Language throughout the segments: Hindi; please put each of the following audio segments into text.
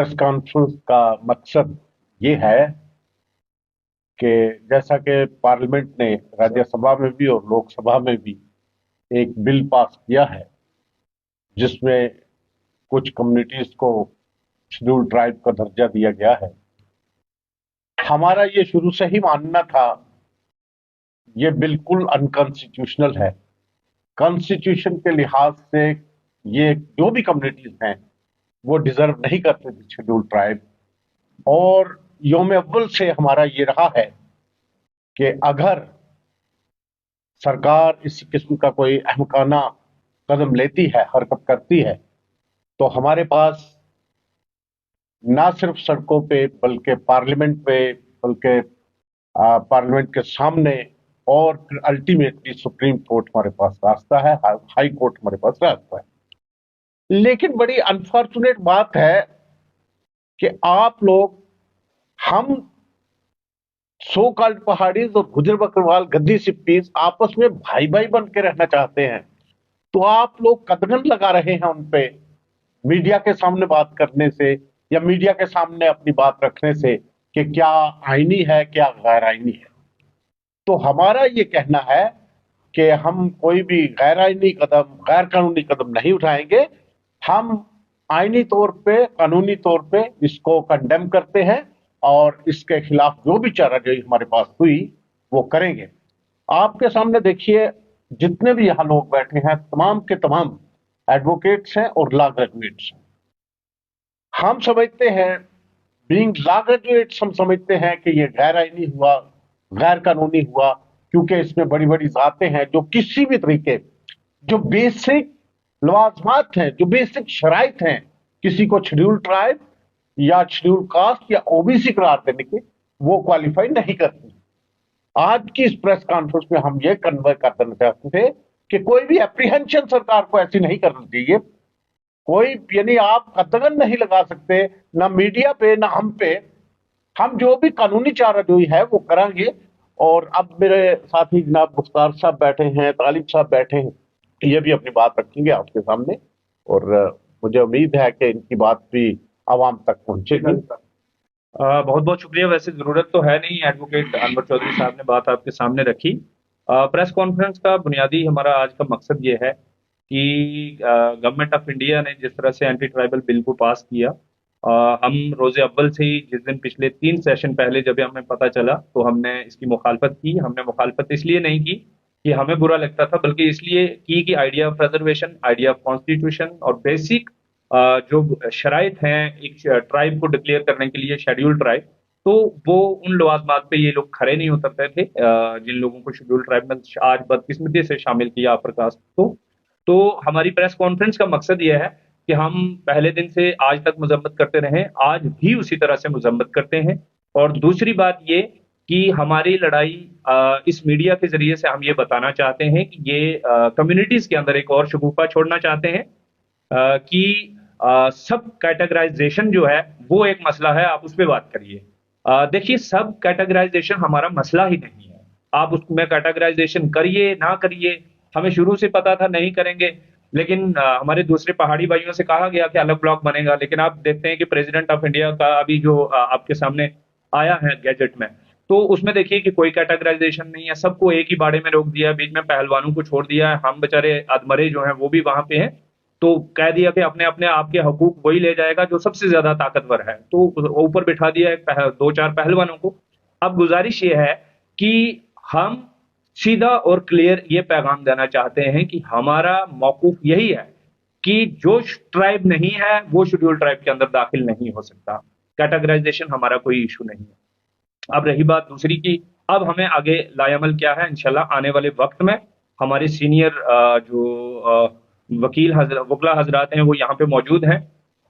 प्रेस कॉन्फ्रेंस का मकसद ये है कि जैसा कि पार्लियामेंट ने राज्यसभा में भी और लोकसभा में भी एक बिल पास किया है जिसमें कुछ कम्युनिटीज को शेड्यूल ट्राइब का दर्जा दिया गया है। हमारा ये शुरू से ही मानना था ये बिल्कुल अनकॉन्स्टिट्यूशनल है। कॉन्स्टिट्यूशन के लिहाज से ये जो भी कम्युनिटीज हैं वो डिजर्व नहीं करते थे शेड्यूल ट्राइब। और योम अव्वल से हमारा ये रहा है कि अगर सरकार इस किस्म का कोई अहमकाना कदम लेती है, हरकत करती है, तो हमारे पास ना सिर्फ सड़कों पे बल्कि पार्लियामेंट में, बल्कि पार्लियामेंट के सामने और फिर अल्टीमेटली सुप्रीम कोर्ट हमारे पास रास्ता है, हाई कोर्ट हमारे पास रास्ता है। लेकिन बड़ी अनफॉर्चुनेट बात है कि आप लोग, हम सो कॉल्ड पहाड़ीज और गुजर बकरवाल गद्दी सिप्पीज आपस में भाई भाई बन के रहना चाहते हैं, तो आप लोग कदगन लगा रहे हैं उन पे मीडिया के सामने बात करने से या मीडिया के सामने अपनी बात रखने से कि क्या आईनी है क्या गैर आईनी है। तो हमारा ये कहना है कि हम कोई भी गैर आईनी कदम, गैर कानूनी कदम नहीं उठाएंगे। हम आईनी तौर पे, कानूनी तौर पे इसको कंडेम करते हैं और इसके खिलाफ जो भी चाराजोई हमारे पास हुई वो करेंगे। आपके सामने देखिए, जितने भी यहाँ लोग बैठे हैं तमाम के तमाम एडवोकेट्स हैं और लॉ ग्रेजुएट्स हैं। हम समझते हैं, बीइंग लॉ ग्रेजुएट्स, हम समझते हैं कि ये गैर आईनी हुआ, गैर कानूनी हुआ, क्योंकि इसमें बड़ी बड़ी जातें हैं जो किसी भी तरीके, जो बेसिक लवाजमात हैं, जो बेसिक शराइत हैं किसी को शेड्यूल ट्राइब या शेड्यूल कास्ट या ओबीसी करार देने के, वो क्वालिफाई नहीं करती। आज की इस प्रेस कॉन्फ्रेंस में हम ये कन्वे कर देना चाहते थे कि कोई भी एप्रीहेंशन सरकार को ऐसी नहीं करनी चाहिए। कोई, यानी आप कतगन नहीं लगा सकते, ना मीडिया पे ना हम पे। हम जो भी कानूनी चाराजोई है वो करेंगे। और अब मेरे साथी जनाब मुख्तार साहब बैठे हैं, तालिब साहब बैठे हैं, ये भी अपनी बात रखेंगे आपके सामने। और मुझे उम्मीद है कि इनकी बात भी आवाम तक पहुंचेगी। बहुत बहुत शुक्रिया। वैसे जरूरत तो है नहीं, एडवोकेट अनवर चौधरी साहब ने बात आपके सामने रखी। प्रेस कॉन्फ्रेंस का बुनियादी हमारा आज का मकसद ये है कि गवर्नमेंट ऑफ इंडिया ने जिस तरह से एंटी ट्राइबल बिल को पास किया, हम रोजे अव्वल से ही, जिस दिन पिछले 3 सेशन पहले जब हमें पता चला, तो हमने इसकी मुखालफत की। हमने मुखालफत इसलिए नहीं की कि हमें बुरा लगता था, बल्कि इसलिए की कि idea of preservation, idea of constitution और बेसिक जो शराइत हैं एक ट्राइब को डिक्लेयर करने के लिए, शेड्यूल ट्राइब, तो वो उन लवाजमात पे ये लोग खड़े नहीं उतरते थे जिन लोगों को शेड्यूल ट्राइब में आज बदकिस्मती से शामिल किया अपर कास्ट को। तो हमारी प्रेस कॉन्फ्रेंस का मकसद ये है कि हम पहले दिन से आज तक मजम्मत करते रहें, आज भी उसी तरह से मजम्मत करते हैं। और दूसरी बात ये कि हमारी लड़ाई इस मीडिया के जरिए से हम ये बताना चाहते हैं कि ये कम्युनिटीज के अंदर एक और शगुफा छोड़ना चाहते हैं कि सब कैटेगराइजेशन जो है वो एक मसला है, आप उस पर बात करिए। देखिए, सब कैटेगराइजेशन हमारा मसला ही नहीं है। आप उसमें कैटेगराइजेशन करिए ना करिए, हमें शुरू से पता था नहीं करेंगे। लेकिन हमारे दूसरे पहाड़ी भाइयों से कहा गया कि अलग ब्लॉक बनेगा, लेकिन आप देखते हैं कि प्रेसिडेंट ऑफ इंडिया का अभी जो आपके सामने आया है गैजेट में, तो उसमें देखिए कि कोई कैटेगराइजेशन नहीं है, सबको एक ही बाड़े में रोक दिया, बीच में पहलवानों को छोड़ दिया है। हम बेचारे अधमरे जो हैं वो भी वहां पे हैं, तो कह दिया कि अपने अपने आपके हकूक वही ले जाएगा जो सबसे ज्यादा ताकतवर है, तो ऊपर बिठा दिया है दो चार पहलवानों को। अब गुजारिश ये है कि हम सीधा और क्लियर ये पैगाम देना चाहते हैं कि हमारा मौकूफ यही है कि जो ट्राइब नहीं है वो शेड्यूल ट्राइब के अंदर दाखिल नहीं हो सकता। कैटेगराइजेशन हमारा कोई इशू नहीं है। अब रही बात दूसरी की, अब हमें आगे लायामल क्या है, इंशाल्लाह आने वाले वक्त में हमारे सीनियर जो वकला हजरात हैं वो यहाँ पे मौजूद हैं।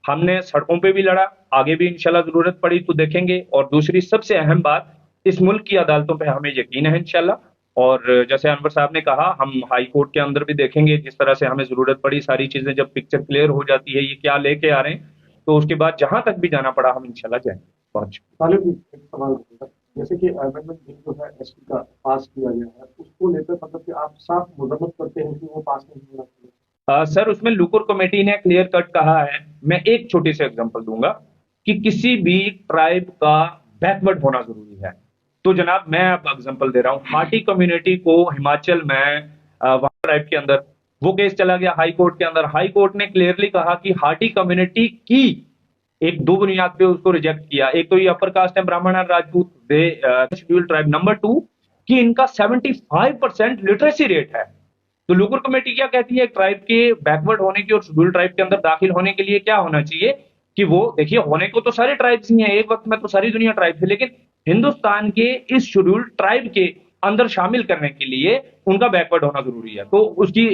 हमने सड़कों पे भी लड़ा, आगे भी इंशाल्लाह जरूरत पड़ी तो देखेंगे। और दूसरी सबसे अहम बात, इस मुल्क की अदालतों पे हमें यकीन है इंशाल्लाह। और जैसे अनवर साहब ने कहा, हम हाई कोर्ट के अंदर भी देखेंगे, जिस तरह से हमें जरूरत पड़ी, सारी चीजें जब पिक्चर क्लियर हो जाती है ये क्या लेके आ रहे हैं, तो उसके बाद जहां तक भी जाना पड़ा हम इंशाल्लाह जाएंगे। बहुत शुक्रिया। तालिब जी, एक सवाल होगा, जैसे कि अमेंडमेंट बिल जो है एसपी का पास किया गया है, उसको लेकर मतलब कि आप साफ मजम्मत करते हैं कि वो पास नहीं होना चाहिए। सर, उसमें लुकुर कमेटी ने क्लियर कट कहा है। मैं एक छोटी सी एग्जांपल दूंगा। कि किसी भी ट्राइब का बैकवर्ड होना जरूरी है। तो जनाब मैं अब एग्जांपल दे रहा हूं, हाटी कम्युनिटी को हिमाचल में वहां ट्राइब के अंदर वो केस चला गया हाई कोर्ट के अंदर। हाई कोर्ट ने क्लियरली कहा कि हाटी कम्युनिटी की एक दो बुनियाद पे उसको रिजेक्ट किया। एक तो ये अपर कास्ट है ब्राह्मण और राजपूत, दे शेड्यूल ट्राइब। नंबर टू कि इनका 75% लिटरेसी रेट है। तो लोकल कमेटी क्या कहती है, ट्राइब के बैकवर्ड होने की और शेड्यूल ट्राइब के अंदर दाखिल होने के लिए क्या होना चाहिए कि वो देखिए होने को तो सारे ट्राइब्स ही हैं, एक वक्त में तो सारी दुनिया ट्राइब थी, लेकिन हिंदुस्तान के इस शेड्यूल ट्राइब के अंदर शामिल करने के लिए उनका बैकवर्ड होना जरूरी है। तो उसकी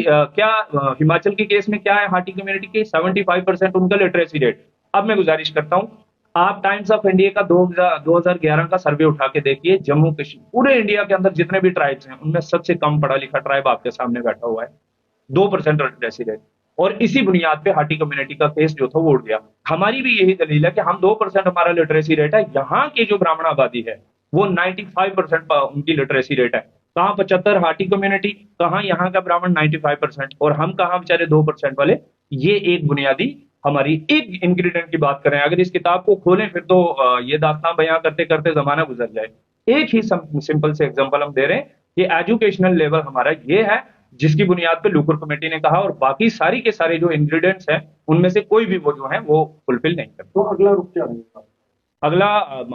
हिमाचल के केस में क्या है, हाटी कम्युनिटी के 75% उनका लिटरेसी रेट। अब मैं गुजारिश करता हूं, आप टाइम्स ऑफ इंडिया का 2011 का सर्वे उठा के देखिए, जम्मू कश्मीर पूरे इंडिया के अंदर जितने भी ट्राइब्स हैं उनमें सबसे कम पढ़ा लिखा ट्राइब आपके सामने बैठा हुआ है, 2% लिटरेसी रेट। और इसी बुनियाद पे हाटी कम्युनिटी का केस जो था वो उठ गया। हमारी भी यही दलील है कि हम 2% हमारा लिटरेसी रेट है, यहाँ की जो ब्राह्मण आबादी है वो 95% उनकी लिटरेसी रेट है। कहाँ 75 हाटी कम्युनिटी, कहाँ यहाँ का ब्राह्मण 95%, और हम कहाँ बेचारे 2% वाले। ये एक बुनियादी हमारी एक इंग्रेडिएंट की बात करें, अगर इस किताब को खोलें फिर तो ये दास्तां बयां करते करते जमाना गुजर जाए। एक ही सिंपल से एग्जांपल हम दे रहे हैं कि एजुकेशनल लेवल हमारा ये है जिसकी बुनियाद पे लूकर कमेटी ने कहा, और बाकी सारी के सारे जो इंग्रेडिएंट्स हैं उनमें से कोई भी वो जो है वो फुलफिल नहीं करते। तो अगला रुख क्या रहेगा? अगला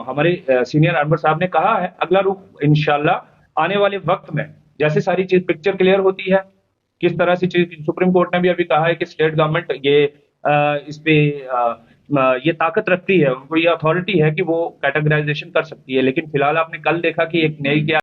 हमारे सीनियर अनवर साहब ने कहा है, अगला रुख इंशाल्लाह आने वाले वक्त में जैसे सारी चीज पिक्चर क्लियर होती है, किस तरह से चीज, सुप्रीम कोर्ट ने भी अभी कहा है कि स्टेट गवर्नमेंट ये इस पे ये ताकत रखती है, उनको ये अथॉरिटी है कि वो कैटेगराइजेशन कर सकती है। लेकिन फिलहाल आपने कल देखा कि एक नई क्या